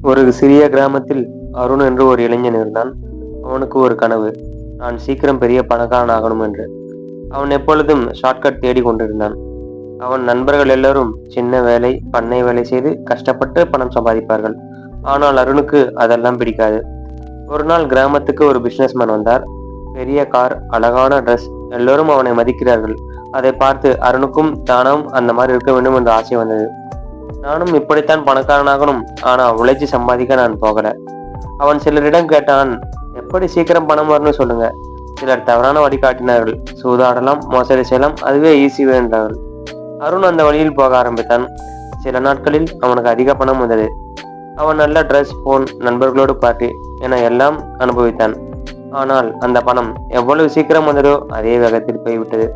ஒரு சிறிய கிராமத்தில் அருண் என்று ஒரு இளைஞன் இருந்தான். அவனுக்கு ஒரு கனவு, நான் சீக்கிரம் பெரிய பணக்காரன் ஆகணும் என்று. அவன் எப்பொழுதும் ஷார்ட்கட் தேடிக் கொண்டிருந்தான். அவன் நண்பர்கள் எல்லோரும் சின்ன வேலை, பண்ணை வேலை செய்து கஷ்டப்பட்டு பணம் சம்பாதிப்பார்கள். ஆனால் அருணுக்கு அதெல்லாம் பிடிக்காது. ஒரு நாள் கிராமத்துக்கு ஒரு பிசினஸ்மேன் வந்தார். பெரிய கார், அழகான ட்ரெஸ், எல்லோரும் அவனை மதிக்கிறார்கள். அதை பார்த்து அருணுக்கும் தானும் அந்த மாதிரி இருக்க வேண்டும் என்ற ஆசை வந்தது. நானும் இப்படித்தான் பணக்காரனாகணும், ஆனா உழைச்சி சம்பாதிக்க நான் போகல. அவன் சிலரிடம் கேட்டான், எப்படி சீக்கிரம் பணம் வரணும் சொல்லுங்க. சிலர் தவறான வழி காட்டினார்கள். சூதாடலாம், மோசடி செய்யலாம், அதுவே ஈஸி என்றார்கள். அருண் அந்த வழியில் போக ஆரம்பித்தான். சில நாட்களில் அவனுக்கு அதிக பணம் வந்தது. அவன் நல்ல ட்ரெஸ், போன், நண்பர்களோடு பார்ட்டி என எல்லாம் அனுபவித்தான். ஆனால் அந்த பணம் எவ்வளவு சீக்கிரம் வந்ததோ அதே வேகத்தில் போய்விட்டது.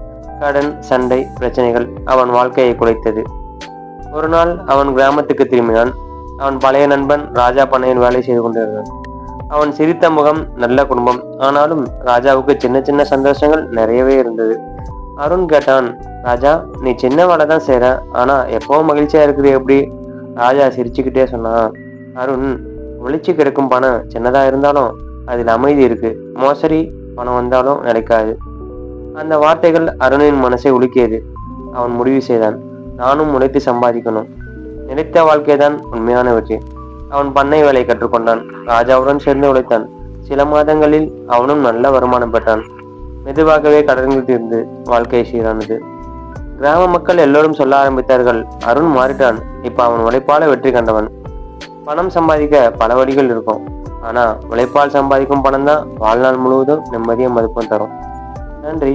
கடன், சண்டை, பிரச்சனைகள் அவன் வாழ்க்கையை குலைத்தது. ஒரு நாள் அவன் கிராமத்துக்கு திரும்பினான். அவன் பழைய நண்பன் ராஜா பண்ணையில் வேலை செய்து கொண்டிருந்தான். அவன் சிரித்த முகம், நல்ல குடும்பம். ஆனாலும் ராஜாவுக்கு சின்ன சின்ன சந்தோஷங்கள் நிறையவே இருந்தது. அருண் கேட்டான், ராஜா, நீ சின்ன வேலை தான் செய்ற, ஆனா எப்பவும் மகிழ்ச்சியா இருக்குது எப்படி? ராஜா சிரிச்சுக்கிட்டே சொன்னான், அருண், ஒளிச்சு கிடக்கும் பணம் சின்னதா இருந்தாலும் அதில் அமைதி இருக்கு. மோசடி பணம் வந்தாலும் நிலைக்காது. அந்த வார்த்தைகள் அருணின் மனசை உலுக்கியது. அவன் முடிவு செய்தான், நானும் உழைத்து சம்பாதிக்கணும். நிலைத்த வாழ்க்கைதான் உண்மையான வெற்றி. அவன் பண்ணை வேலை கற்றுக்கொண்டான். ராஜாவுடன் சேர்ந்து உழைத்தான். சில மாதங்களில் அவனும் நல்ல வருமானம் பெற்றான். மெதுவாகவே கடன்கள் தீர்ந்து வாழ்க்கை சீரானது. கிராம மக்கள் எல்லோரும் சொல்ல ஆரம்பித்தார்கள், அருண் மாறிட்டான், இப்ப அவன் உழைப்பால வெற்றி கண்டவன். பணம் சம்பாதிக்க பல வழிகள் இருக்கும், ஆனா உழைப்பால் சம்பாதிக்கும் பணம் தான் வாழ்நாள் முழுவதும் நிம்மதியும் மதிப்பும் தரும். நன்றி.